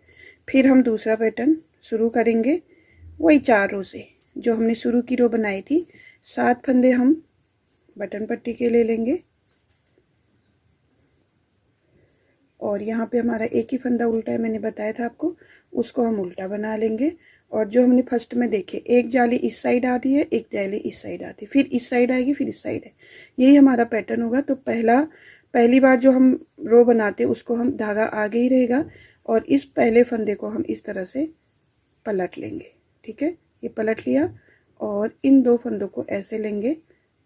Speaker 1: फिर हम दूसरा पैटर्न शुरू करेंगे वही 4 रो से, जो हमने शुरू की रो बनाई थी। 7 फंदे हम बटन पट्टी के ले लेंगे और यहाँ पे हमारा एक ही फंदा उल्टा है, मैंने बताया था आपको, उसको हम उल्टा बना लेंगे। और जो हमने फर्स्ट में देखे, एक जाली इस साइड आती है, एक जाली इस साइड आती है, फिर इस साइड आएगी, फिर इस साइड है, यही हमारा पैटर्न होगा। तो पहली बार जो हम रो बनाते हैं उसको हम धागा आगे ही रहेगा और इस पहले फंदे को हम इस तरह से पलट लेंगे। ठीक है, ये पलट लिया और इन 2 फंदों को ऐसे लेंगे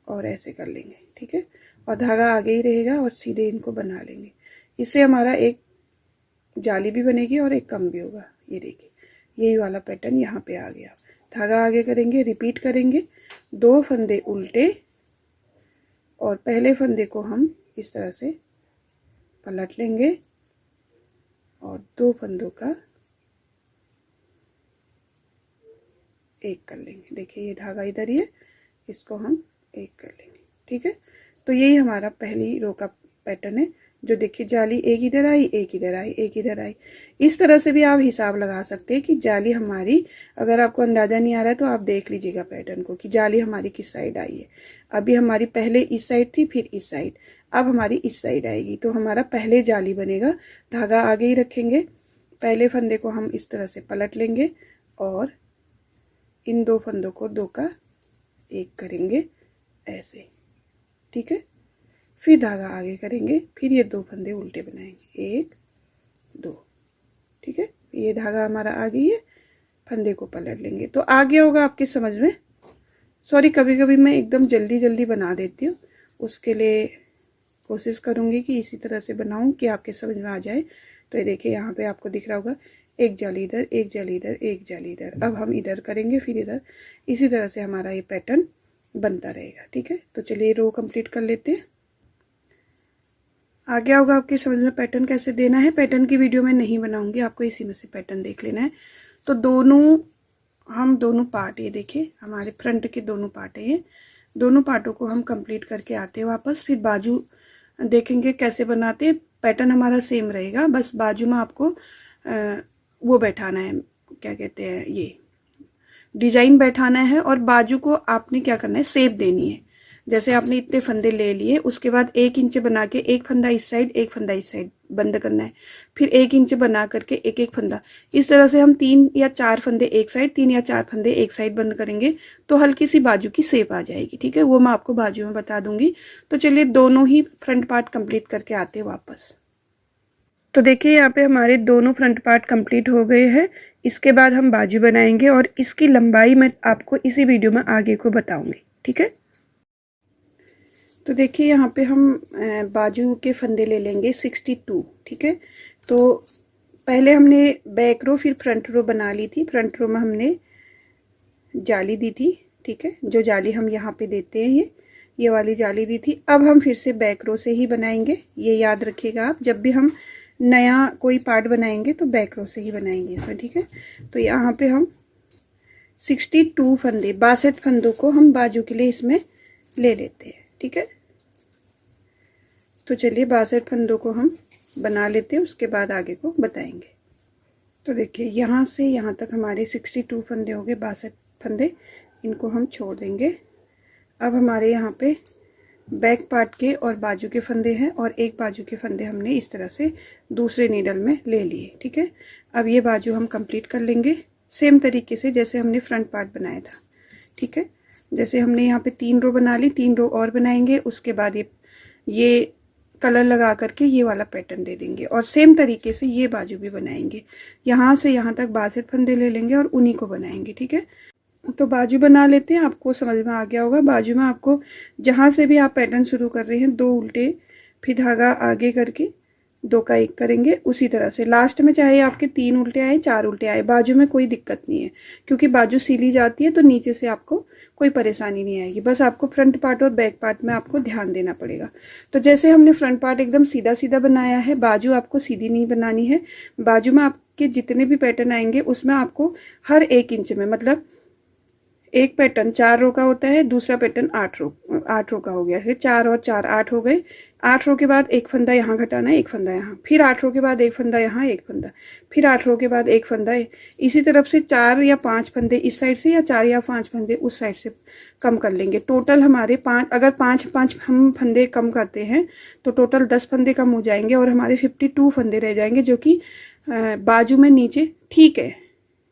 Speaker 1: और ऐसे कर लेंगे। ठीक है, और धागा आगे ही रहेगा और सीधे इनको बना लेंगे। इससे हमारा एक जाली भी बनेगी और एक कम भी होगा। ये देखिए यही वाला पैटर्न यहाँ पे आ गया। धागा आगे करेंगे, रिपीट करेंगे, 2 फंदे उल्टे और पहले फंदे को हम इस तरह से पलट लेंगे और 2 फंदों का 1 कर लेंगे। देखिए ये धागा इधर ही है, इसको हम 1 कर लेंगे। ठीक है, तो यही हमारा पहली रो का पैटर्न है। जो देखिए जाली एक इधर आई, एक इधर आई, एक इधर आई। इस तरह से भी आप हिसाब लगा सकते हैं कि जाली हमारी, अगर आपको अंदाजा नहीं आ रहा है तो आप देख लीजिएगा पैटर्न को कि जाली हमारी किस साइड आई है। अभी हमारी पहले इस साइड थी, फिर इस साइड, अब हमारी इस साइड आएगी। तो हमारा पहले जाली बनेगा, धागा आगे ही रखेंगे, पहले फंदे को हम इस तरह से पलट लेंगे और इन दो फंदों को दो का एक करेंगे ऐसे, ठीक है। फिर धागा आगे करेंगे, फिर ये दो फंदे उल्टे बनाएंगे, एक दो, ठीक है। ये धागा हमारा आ गई है, फंदे को पलट लेंगे। तो आ गया होगा आपके समझ में। सॉरी, कभी कभी मैं एकदम जल्दी जल्दी बना देती हूँ, उसके लिए कोशिश करूँगी कि इसी तरह से बनाऊँ कि आपके समझ में आ जाए। तो ये देखिए यहाँ पे आपको दिख रहा होगा, एक जाली इधर, एक जाली इधर, एक जाली इधर। अब हम इधर करेंगे, फिर इधर, इसी तरह से हमारा ये पैटर्न बनता रहेगा, ठीक है। तो चलिए रो कंप्लीट कर लेते हैं। आ गया होगा आपकी समझ में पैटर्न कैसे देना है। पैटर्न की वीडियो मैं नहीं बनाऊंगी, आपको इसी में से पैटर्न देख लेना है। तो हम दोनों पार्ट, ये देखिए हमारे फ्रंट के दोनों पार्ट हैं, दोनों पार्टों को हम कंप्लीट करके आते हैं वापस। फिर बाजू देखेंगे कैसे बनाते हैं। पैटर्न हमारा सेम रहेगा, बस बाजू में आपको वो बैठाना है, क्या कहते हैं, ये डिजाइन बैठाना है। और बाजू को आपने क्या करना है, शेप देनी है। जैसे आपने इतने फंदे ले लिए, उसके बाद 1 इंच बना के एक फंदा इस साइड, एक फंदा इस साइड बंद करना है। फिर 1 इंच बना करके एक एक फंदा, इस तरह से हम 3 या 4 फंदे एक साइड, 3 या 4 फंदे एक साइड बंद करेंगे तो हल्की सी बाजू की शेप आ जाएगी, ठीक है। वो मैं आपको बाजू में बता दूंगी। तो चलिए दोनों ही फ्रंट पार्ट कंप्लीट करके आते हैं वापस। तो देखिए यहाँ पे हमारे दोनों फ्रंट पार्ट कंप्लीट हो गए हैं। इसके बाद हम बाजू बनाएंगे और इसकी लंबाई मैं आपको इसी वीडियो में आगे को बताऊंगी, ठीक है। तो देखिए यहाँ पे हम बाजू के फंदे ले लेंगे 62, ठीक है। तो पहले हमने बैक रो फिर फ्रंट रो बना ली थी। फ्रंट रो में हमने जाली दी थी, ठीक है। जो जाली हम यहाँ पे देते हैं ये वाली जाली दी थी। अब हम फिर से बैक रो से ही बनाएंगे, ये याद रखिएगा आप। जब भी हम नया कोई पार्ट बनाएंगे तो बैक रो से ही बनाएंगे इसमें, ठीक है। तो यहाँ पे हम 62 फंदे, 62 फंदों को हम बाजू के लिए इसमें ले लेते हैं, ठीक है। तो चलिए 62 फंदों को हम बना लेते हैं, उसके बाद आगे को बताएंगे। तो देखिए यहाँ से यहाँ तक हमारे 62 फंदे हो गए, 62 फंदे, इनको हम छोड़ देंगे। अब हमारे यहाँ पे बैक पार्ट के और बाजू के फंदे हैं, और एक बाजू के फंदे हमने इस तरह से दूसरे नीडल में ले लिए, ठीक है। अब ये बाजू हम कंप्लीट कर लेंगे सेम तरीके से जैसे हमने फ्रंट पार्ट बनाया था, ठीक है। जैसे हमने यहाँ पे 3 रो बना ली, 3 रो और बनाएंगे, उसके बाद ये कलर लगा करके ये वाला पैटर्न दे देंगे, और सेम तरीके से ये बाजू भी बनाएंगे। यहाँ से यहाँ तक 62 फंदे ले लेंगे और उन्हीं को बनाएंगे, ठीक है। तो बाजू बना लेते हैं, आपको समझ में आ गया होगा। बाजू में आपको जहाँ से भी आप पैटर्न शुरू कर रहे हैं, 2 उल्टे, फिर धागा आगे करके 2 का 1 करेंगे। उसी तरह से लास्ट में चाहे आपके 3 उल्टे आए, 4 उल्टे आए, बाजू में कोई दिक्कत नहीं है, क्योंकि बाजू सीली जाती है तो नीचे से आपको कोई परेशानी नहीं आएगी। बस आपको फ्रंट पार्ट और बैक पार्ट में आपको ध्यान देना पड़ेगा। तो जैसे हमने फ्रंट पार्ट एकदम सीधा सीधा बनाया है, बाजू आपको सीधी नहीं बनानी है। बाजू में आपके जितने भी पैटर्न आएंगे उसमें आपको हर 1 इंच में, मतलब एक पैटर्न 4 रो का होता है, दूसरा पैटर्न 8 रो का हो गया है। 4 और 4 8 हो गए। 8 रो के बाद एक फंदा यहाँ घटाना है, एक फंदा यहाँ, फिर 8 रो के बाद एक फंदा यहाँ, एक फंदा, फिर 8 रो के बाद एक फंदा है। इसी तरफ से 4 या 5 फंदे इस साइड से, या 4 या 5 फंदे उस साइड से कम कर लेंगे। टोटल हमारे 5, अगर 5 हम फंदे कम करते हैं तो टोटल 10 फंदे कम हो जाएंगे, और हमारे 52 फंदे रह जाएंगे, जो कि बाजू में नीचे ठीक है,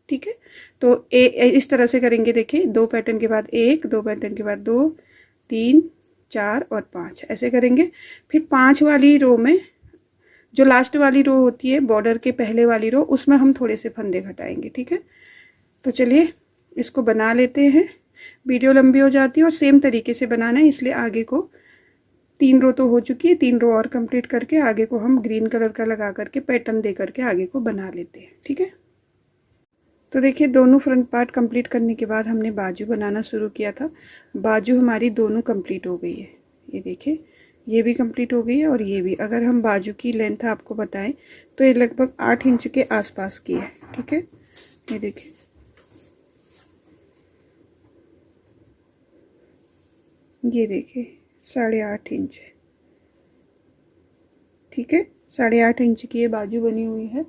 Speaker 1: ठीक है। तो इस तरह से करेंगे। देखिए 2 पैटर्न के बाद 1, 2 पैटर्न के बाद 2, 3, 4 और 5 ऐसे करेंगे। फिर 5 वाली रो में, जो लास्ट वाली रो होती है बॉर्डर के पहले वाली रो, उसमें हम थोड़े से फंदे घटाएंगे, ठीक है। तो चलिए इसको बना लेते हैं, वीडियो लंबी हो जाती है और सेम तरीके से बनाना है, इसलिए आगे को 3 रो तो हो चुकी है, 3 रो और कंप्लीट करके आगे को हम ग्रीन कलर का लगा करके पैटर्न दे करके आगे को बना लेते हैं, ठीक है। तो देखिए दोनों फ्रंट पार्ट कंप्लीट करने के बाद हमने बाजू बनाना शुरू किया था। बाजू हमारी दोनों कंप्लीट हो गई है, ये देखिए ये भी कंप्लीट हो गई है और ये भी। अगर हम बाजू की लेंथ आपको बताएं तो ये लगभग 8 इंच के आसपास की है, ठीक है। ये देखिए ये देखिए 8.5 इंच, ठीक है। 8.5 इंच की ये बाजू बनी हुई है।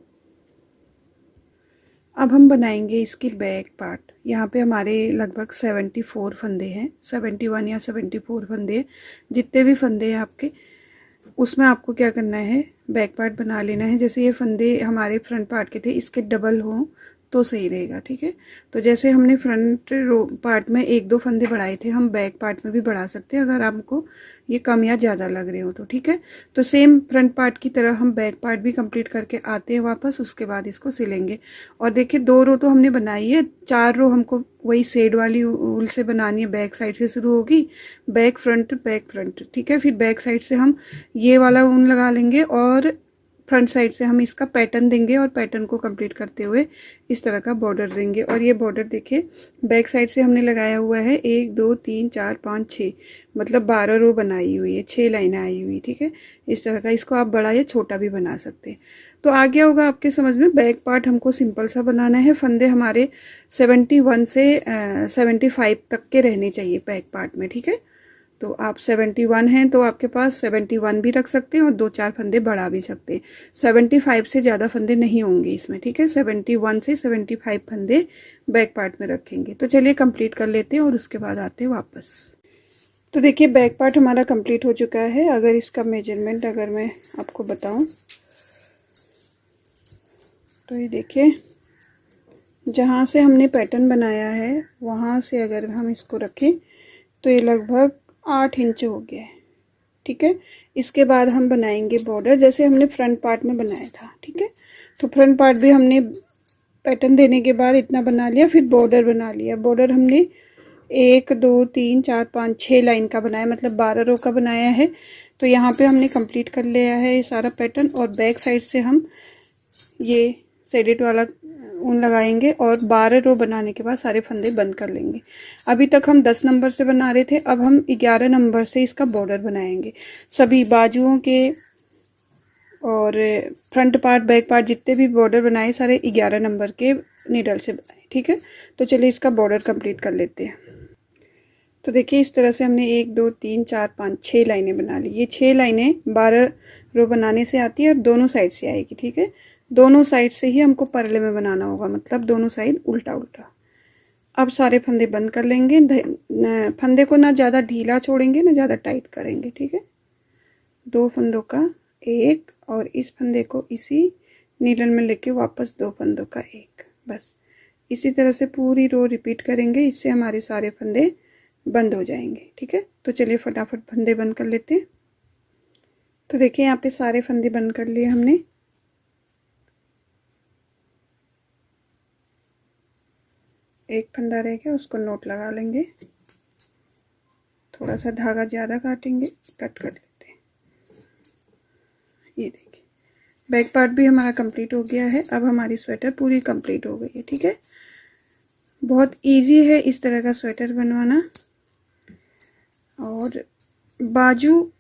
Speaker 1: अब हम बनाएंगे इसकी बैक पार्ट। यहाँ पे हमारे लगभग 74 फंदे हैं, 71 या 74 फंदे, जितने भी फंदे हैं आपके, उसमें आपको क्या करना है, बैक पार्ट बना लेना है। जैसे ये फंदे हमारे फ्रंट पार्ट के थे, इसके डबल हों तो सही रहेगा, ठीक है। तो जैसे हमने फ्रंट रो पार्ट में 1-2 फंदे बढ़ाए थे, हम बैक पार्ट में भी बढ़ा सकते हैं अगर आपको ये कम या ज़्यादा लग रहे हो तो, ठीक है। तो सेम फ्रंट पार्ट की तरह हम बैक पार्ट भी कंप्लीट करके आते हैं वापस, उसके बाद इसको सिलेंगे। और देखिए 2 रो तो हमने बनाई है, 4 रो हमको वही शेड वाली ऊल से बनानी है। बैक साइड से शुरू होगी, बैक फ्रंट, ठीक है। फिर बैक साइड से हम ये वाला ऊन लगा लेंगे और फ्रंट साइड से हम इसका पैटर्न देंगे और पैटर्न को कंप्लीट करते हुए इस तरह का बॉर्डर देंगे। और ये बॉर्डर देखिए बैक साइड से हमने लगाया हुआ है 1 2 3 4 5 6, मतलब 12 रो बनाई हुई है, 6 लाइनें आई हुई, ठीक है। इस तरह का इसको आप बड़ा या छोटा भी बना सकते हैं। तो आ गया होगा आपके समझ में। बैक पार्ट हमको सिंपल सा बनाना है। फंदे हमारे 71 से 75 तक के रहने चाहिए बैक पार्ट में, ठीक है। तो आप 71 हैं तो आपके पास 71 भी रख सकते हैं और 2-4 फंदे बढ़ा भी सकते हैं। 75 से ज़्यादा फंदे नहीं होंगे इसमें, ठीक है। 71 से 75 फंदे बैक पार्ट में रखेंगे। तो चलिए कंप्लीट कर लेते हैं और उसके बाद आते हैं वापस। तो देखिए बैक पार्ट हमारा कंप्लीट हो चुका है। अगर इसका मेजरमेंट अगर मैं आपको बताऊं तो ये देखिए, जहाँ से हमने पैटर्न बनाया है वहाँ से अगर हम इसको रखें तो ये लगभग 8 इंच हो गया है, ठीक है। इसके बाद हम बनाएंगे बॉर्डर, जैसे हमने फ्रंट पार्ट में बनाया था, ठीक है। तो फ्रंट पार्ट भी हमने पैटर्न देने के बाद इतना बना लिया, फिर बॉर्डर बना लिया। बॉर्डर हमने 1 2 3 4 5 6 लाइन का बनाया, मतलब 12 रो का बनाया है। तो यहाँ पे हमने कंप्लीट कर लिया है ये सारा पैटर्न। और बैक साइड से हम ये शेडेड वाला ऊन लगाएंगे और 12 रो बनाने के बाद सारे फंदे बंद कर लेंगे। अभी तक हम 10 नंबर से बना रहे थे, अब हम 11 नंबर से इसका बॉर्डर बनाएंगे। सभी बाजुओं के और फ्रंट पार्ट बैक पार्ट जितने भी बॉर्डर बनाए सारे 11 नंबर के नीडल से बनाए, ठीक है। तो चलिए इसका बॉर्डर कंप्लीट कर लेते हैं। तो देखिए इस तरह से हमने 1 2 3 4 5 6 लाइनें बना ली। ये 6 लाइनें 12 रो बनाने से आती है और दोनों साइड से आएगी, ठीक है। दोनों साइड से ही हमको परले में बनाना होगा, मतलब दोनों साइड उल्टा उल्टा। अब सारे फंदे बंद कर लेंगे। फंदे को ना ज़्यादा ढीला छोड़ेंगे ना ज़्यादा टाइट करेंगे, ठीक है। 2 फंदों का एक और इस फंदे को इसी नीडल में लेके वापस 2 फंदों का एक, बस इसी तरह से पूरी रो रिपीट करेंगे। इससे हमारे सारे फंदे बंद हो जाएंगे, ठीक है। तो चलिए फटाफट फंदे बंद कर लेते हैं। तो देखिए यहाँ पे सारे फंदे बंद कर लिए हमने। एक फंदा रह गया, उसको नोट लगा लेंगे। थोड़ा सा धागा ज़्यादा काटेंगे, कट कर लेते हैं। ये देखिए बैक पार्ट भी हमारा कंप्लीट हो गया है। अब हमारी स्वेटर पूरी कंप्लीट हो गई है, ठीक है। बहुत इजी है इस तरह का स्वेटर बनवाना। और बाजू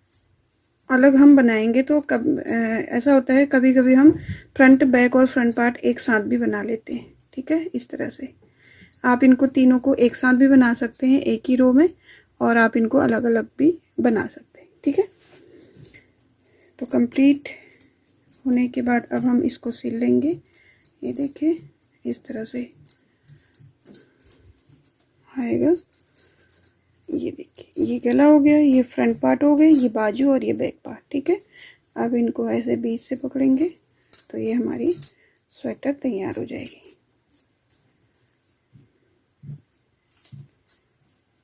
Speaker 1: अलग हम बनाएंगे तो ऐसा होता है कभी कभी हम फ्रंट बैक और फ्रंट पार्ट एक साथ भी बना लेते हैं, ठीक है। इस तरह से आप इनको तीनों को एक साथ भी बना सकते हैं एक ही रो में, और आप इनको अलग अलग भी बना सकते हैं, ठीक है। तो कंप्लीट होने के बाद अब हम इसको सिल लेंगे। ये देखिए इस तरह से आएगा। ये देखिए ये गला हो गया, ये फ्रंट पार्ट हो गए, ये बाजू और ये बैक पार्ट, ठीक है। अब इनको ऐसे बीच से पकड़ेंगे तो ये हमारी स्वेटर तैयार हो जाएगी।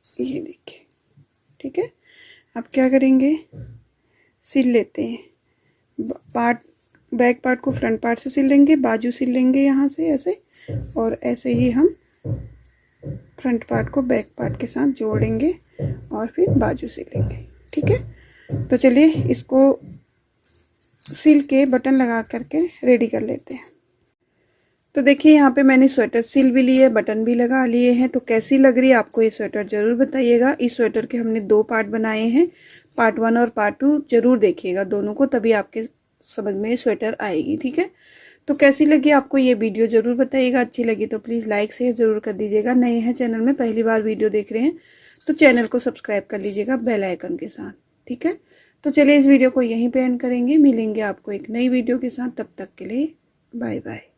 Speaker 1: ये देखिए, ठीक है। अब क्या करेंगे, सिल लेते हैं। पार्ट बैक पार्ट को फ्रंट पार्ट से सिल लेंगे, बाजू सिल लेंगे यहाँ से ऐसे, और ऐसे ही हम फ्रंट पार्ट को बैक पार्ट के साथ जोड़ेंगे और फिर बाजू सिलेंगे, ठीक है। तो चलिए इसको सिल के बटन लगा करके रेडी कर लेते हैं। तो देखिए यहाँ पे मैंने स्वेटर सिल भी लिए, बटन भी लगा लिए हैं। तो कैसी लग रही है आपको ये स्वेटर ज़रूर बताइएगा। इस स्वेटर के हमने 2 पार्ट बनाए हैं, पार्ट 1 और पार्ट 2 जरूर देखिएगा दोनों को, तभी आपके समझ में स्वेटर आएगी, ठीक है। तो कैसी लगी आपको ये वीडियो ज़रूर बताइएगा। अच्छी लगी तो प्लीज़ लाइक शेयर ज़रूर कर दीजिएगा। नए हैं चैनल में, पहली बार वीडियो देख रहे हैं तो चैनल को सब्सक्राइब कर लीजिएगा बेल आइकन के साथ। ठीक है। तो चलिए इस वीडियो को यहीं पे एंड करेंगे, मिलेंगे आपको एक नई वीडियो के साथ, तब तक के लिए बाय बाय।